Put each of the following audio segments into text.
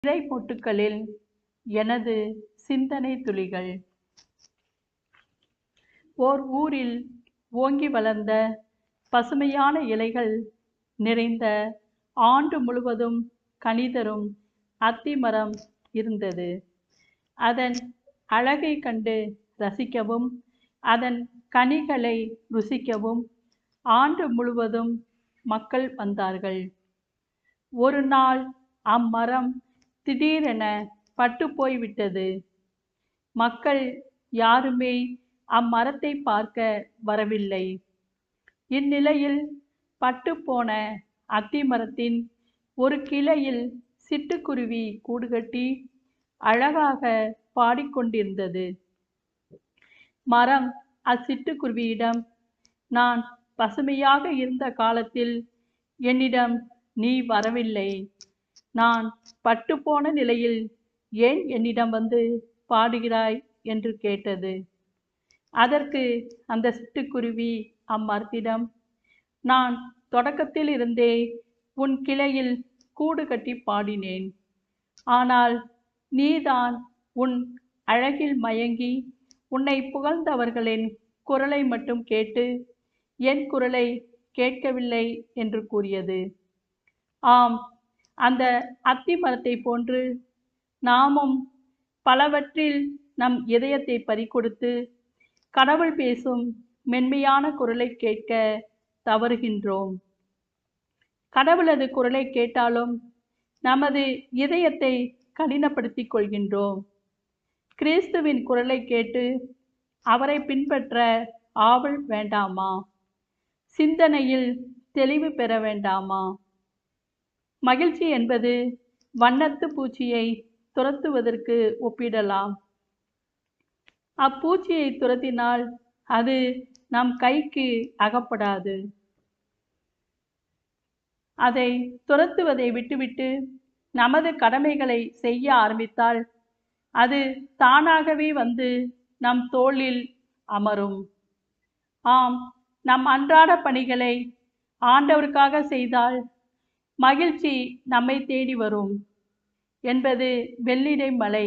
இறைமொட்டுக்களில் எனது சிந்தனை துளிகள். ஓர் ஊரில் ஓங்கி வளர்ந்த பசுமையான இலைகள் நிறைந்த ஆண்டு முழுவதும் கனி தரும் அத்தி மரம் இருந்தது. அதன் அழகை கண்டு ரசிக்கவும் அதன் கனிகளை ருசிக்கவும் ஆண்டு முழுவதும் மக்கள் வந்தார்கள். ஒரு நாள் அம்மரம் திடீரென பட்டு போய்விட்டது. மக்கள் யாருமே அம்மரத்தை பார்க்க வரவில்லை. இந்நிலையில் பட்டுப்போன அத்தி மரத்தின் ஒரு கிளையில் சிட்டுக்குருவி கூடுகட்டி அழகாக பாடிக்கொண்டிருந்தது. மரம் அச்சிட்டுக்குருவியிடம், நான் பசுமையாக இருந்த காலத்தில் என்னிடம் நீ வரவில்லை. நான் பட்டுப்போன நிலையில் ஏன் என்னிடம் வந்து பாடுகிறாய் என்று கேட்டது. அதற்கு அந்த சிட்டுக்குருவி அம்மரத்திடம், நான் தொடக்கத்தில் இருந்தே உன் கிளையில் கூடு கட்டி பாடினேன். ஆனால் நீதான் உன் அழகில் மயங்கி உன்னை புகழ்ந்தவர்களின் குரலை மட்டும் கேட்டு என் குரலை கேட்கவில்லை என்று கூறியது. ஆம், அந்த அத்தி மரத்தை போன்று நாமும் பலவற்றில் நம் இதயத்தை பறிகொடுத்து கடவுள் பேசும் மென்மையான குரலை கேட்க தவறுகின்றோம். கடவுளது குரலை கேட்டாலும் நமது இதயத்தை கடினப்படுத்திக் கொள்கின்றோம். கிறிஸ்துவின் குரலை கேட்டு அவரை பின்பற்ற ஆவல் வேண்டாமா? சிந்தனையில் தெளிவு பெற வேண்டாமா? மகிழ்ச்சி என்பது வண்ணத்து பூச்சியை துரத்துவதற்கு ஒப்பிடலாம். அப்பூச்சியை துரத்தினால் அது நம் கைக்கு அகப்படாது. அதை துரத்துவதை விட்டுவிட்டு நமது கடமைகளை செய்ய ஆரம்பித்தால் அது தானாகவே வந்து நம் தோளில் அமரும். ஆம், நம் அன்றாட பணிகளை ஆண்டவருக்காக செய்தால் மகிழ்ச்சி நம்மை தேடி வரும் என்பது வெள்ளிடை மலை.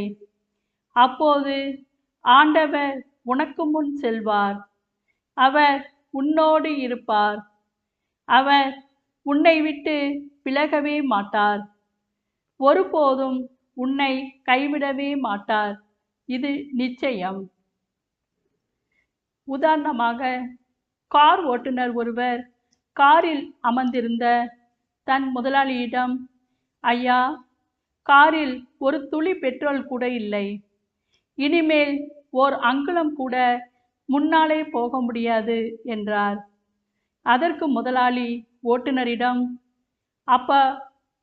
அப்போது ஆண்டவர் உனக்கு முன் செல்வார். அவர் உன்னோடு இருப்பார். அவர் உன்னை விட்டு விலகவே மாட்டார். ஒருபோதும் உன்னை கைவிடவே மாட்டார். இது நிச்சயம். உதாரணமாக, கார் ஓட்டுநர் ஒருவர் காரில் அமர்ந்திருந்த தன் முதலாளியிடம், ஐயா, காரில் ஒரு துளி பெட்ரோல் கூட இல்லை. இனிமேல் ஓர் அங்குலம் கூட முன்னாலே போக முடியாது என்றார். அதற்கு முதலாளி ஓட்டுநரிடம், அப்ப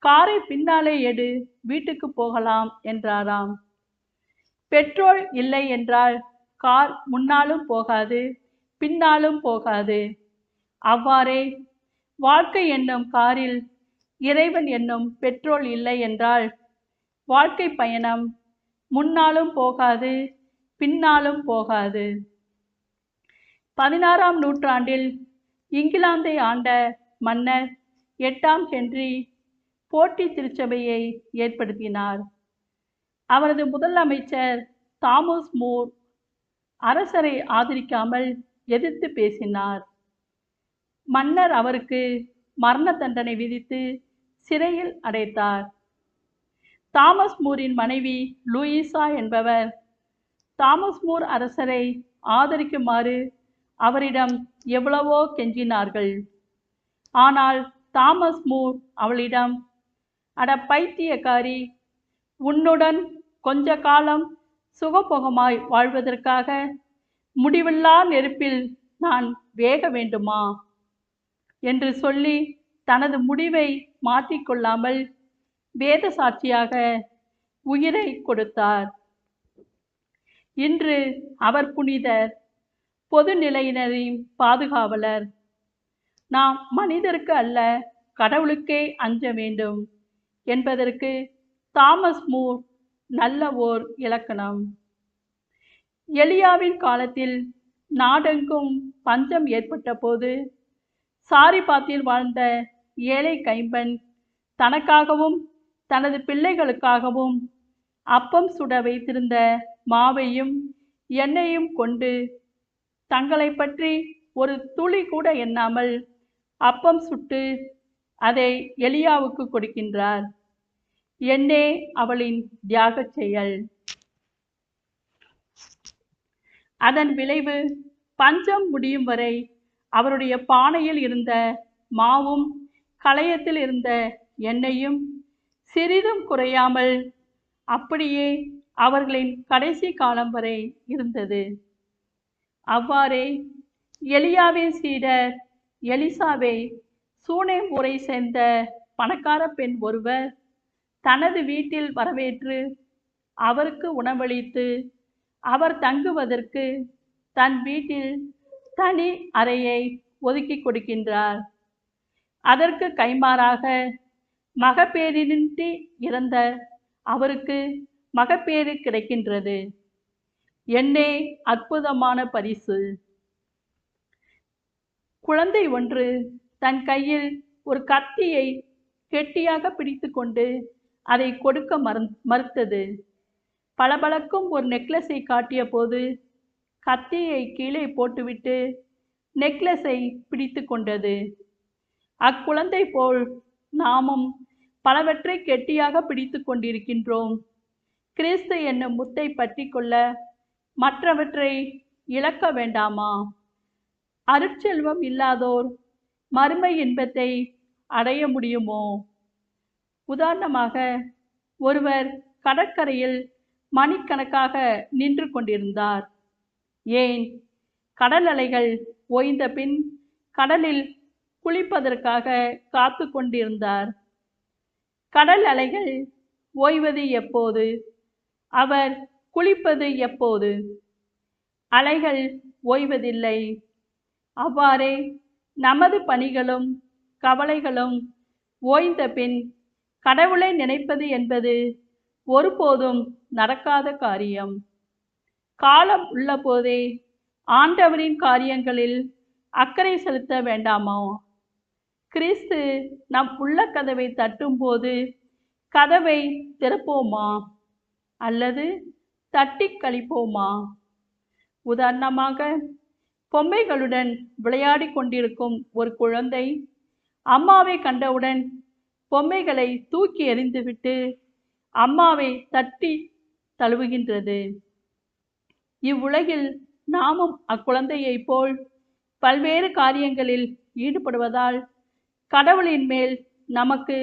காரை பின்னாலே எடு, வீட்டுக்கு போகலாம் என்றாராம். பெட்ரோல் இல்லை என்றால் கார் முன்னாலும் போகாது, பின்னாலும் போகாது. அவ்வாறே வாழ்க்கை என்னும் காரில் இறைவன் என்னும் பெட்ரோல் இல்லை என்றால் வாழ்க்கை பயணம் முன்னாலும் போகாது, பின்னாலும் போகாது. 16ஆம் நூற்றாண்டில் இங்கிலாந்தை ஆண்ட மன்னர் 8ஆம் ஹென்றி போட்டி திருச்சபையை ஏற்படுத்தினார். அவரது முதல் அமைச்சர் தாமஸ் மூர் அரசரை ஆதரிக்காமல் எதிர்த்து பேசினார். மன்னர் அவருக்கு மரண தண்டனை விதித்து சிறையில் அடைத்தார். தாமஸ் மூரின் மனைவி லூயிசா என்பவர் தாமஸ் மூர் அரசரை ஆதரிக்குமாறு அவரிடம் எவ்வளவோ கெஞ்சினார்கள். ஆனால் தாமஸ் மூர் அவளிடம், அட பைத்தியக்காரி, உன்னுடன் கொஞ்ச காலம் சுகபோகமாய் வாழ்வதற்காக முடிவில்லா நெருப்பில் நான் வேக வேண்டுமா என்று சொல்லி தனது முடிவை மாற்றிக்கொள்ளாமல் வேத சாட்சியாக உயிரை கொடுத்தார். இன்று அவர் புனிதர், பொது நிலையினரின் பாதுகாவலர். நாம் மனிதருக்கு அல்ல, கடவுளுக்கே அஞ்ச வேண்டும் என்பதற்கு தாமஸ் மூர் நல்ல ஓர் இலக்கணம். எலியாவின் காலத்தில் நாடெங்கும் பஞ்சம் ஏற்பட்ட போது சாரிபாத்தில் வாழ்ந்த ஏழை கைம்பெண் தனக்காகவும் தனது பிள்ளைகளுக்காகவும் அப்பம் சுட வைத்திருந்த மாவையும் எண்ணெயும் கொண்டு தங்களை பற்றி ஒரு துளி கூட எண்ணாமல் அப்பம் சுட்டு அதை எலியாவுக்கு கொடுக்கின்றார். என்னே அவளின் தியாகச் செயல். அதன் விளைவு பஞ்சம் முடியும் வரை அவருடைய பானையில் இருந்த மாவும் களையத்தில் இருந்த எண்ணெயும் சிறிதும் குறையாமல் அப்படியே அவர்களின் கடைசி காலம் வரை இருந்தது. அவ்வாறே எலியாவின் சீடர் எலிசாவை சூனேம் ஊரை சேர்ந்த பணக்கார பெண் ஒருவர் தனது வீட்டில் வரவேற்று அவருக்கு உணவளித்து அவர் தங்குவதற்கு தன் வீட்டில் தனி அறையை ஒதுக்கி கொடுக்கின்றார். அதற்கு கைமாறாக மகப்பேறின்றி இறந்த அவருக்கு மகப்பேறு கிடைக்கின்றது. என்னே அற்புதமான பரிசு! குழந்தை ஒன்று தன் கையில் ஒரு கத்தியை கெட்டியாக பிடித்து கொண்டு அதை கொடுக்க மறுத்தது. பளபளக்கும் ஒரு நெக்லஸை காட்டிய போது கத்தியை கீழே போட்டுவிட்டு நெக்லஸை பிடித்து கொண்டது. அக்குழந்தை போல் நாமும் பலவற்றை கெட்டியாக பிடித்து கொண்டிருக்கின்றோம். கிறிஸ்து என்னும் முத்தை பற்றி கொள்ள மற்றவற்றை இழக்க வேண்டாமா? அருட்செல்வம் இல்லாதோர் மறுமை இன்பத்தை அடைய முடியுமோ? உதாரணமாக, ஒருவர் கடற்கரையில் மணிக்கணக்காக நின்று கொண்டிருந்தார். ஏன்? கடல் அலைகள் ஓய்ந்த பின் கடலில் குளிப்பதற்காக காத்து கொண்டிருந்தார். கடல் அலைகள் ஓய்வது எப்போது? அவர் குளிப்பது எப்போது? அலைகள் ஓய்வதில்லை. அவ்வாறே நமது பணிகளும் கவலைகளும் ஓய்ந்த பின் கடவுளை நினைப்பது என்பது ஒருபோதும் நடக்காத காரியம். காலம் உள்ள போதே ஆண்டவரின் காரியங்களில் அக்கறை செலுத்த வேண்டாமோ? கிறிஸ்து நம் உள்ள கதவை தட்டும் போது கதவை திறப்போமா அல்லது தட்டி கழிப்போமா? உதாரணமாக, பொம்மைகளுடன் விளையாடி கொண்டிருக்கும் ஒரு குழந்தை அம்மாவை கண்டவுடன் பொம்மைகளை தூக்கி எறிந்துவிட்டு அம்மாவை தட்டி தழுவுகின்றது. இவ்வுலகில் நாமும் அக்குழந்தையைப் போல் பல்வேறு காரியங்களில் ஈடுபடுவதால் கடவுளின் மேல் நமக்கு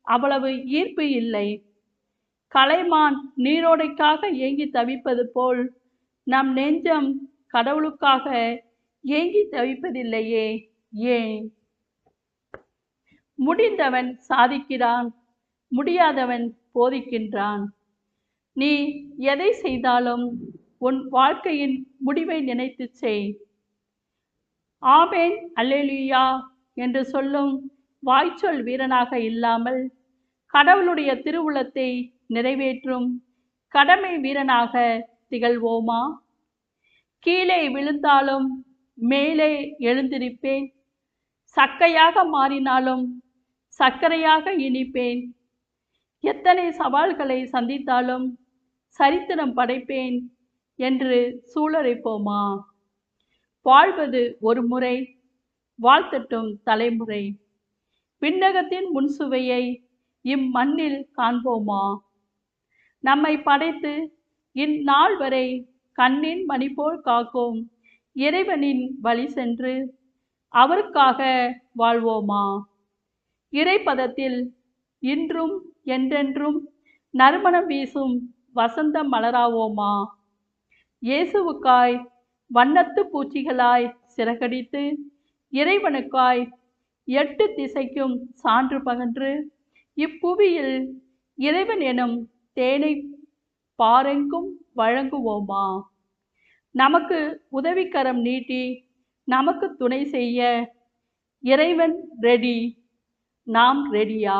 அவ்வளவு ஈர்ப்பு இல்லை. கலைமான் நீரோடைக்காக ஏங்கி தவிப்பது போல் நம் நெஞ்சம் கடவுளுக்காக ஏங்கி தவிப்பதில்லையே, ஏன்? முடிந்தவன் சாதிக்கிறான், முடியாதவன் போதிக்கின்றான். நீ எதை செய்தாலும் உன் வாழ்க்கையின் முடிவை நினைத்து செய். ஆமென் அல்லேலூயா என்று சொல்லும் வாய்ச்சொல் வீரனாக இல்லாமல் கடவுளுடைய திருவுளத்தை நிறைவேற்றும் கடமை வீரனாக திகழ்வோமா? கீழே விழுந்தாலும் மேலே எழுந்திருப்பேன், சக்கையாக மாறினாலும் சர்க்கரையாக இனிப்பேன், எத்தனை சவால்களை சந்தித்தாலும் சரித்திரம் படைப்பேன் என்று சூளுரைப்போமா? வாழ்வது ஒரு முறை, வாழ்த்தட்டும் தலைமுறை. விண்ணகத்தின் முன்சுவையை இம்மண்ணில் காண்போமா? நம்மை படைத்து இந்நாள் வரை கண்ணின் மணி போல் காக்கும் இறைவனின் வழி சென்று அவருக்காக வாழ்வோமா? இறைப்பதத்தில் இன்றும் என்றென்றும் நறுமணம் வீசும் வசந்தம் மலராவோமா? இயேசுவுக்காய் வண்ணத்து பூச்சிகளாய் சிறகடித்து இறைவனுக்காய் 8 திசைக்கும் சான்று பகன்று இப்புவியில் இறைவன் எனும் தேனை பாரெங்கும் வழங்குவோமா? நமக்கு உதவிக்கரம் நீட்டி நமக்கு துணை செய்ய இறைவன் ரெடி. நாம் ரெடியா?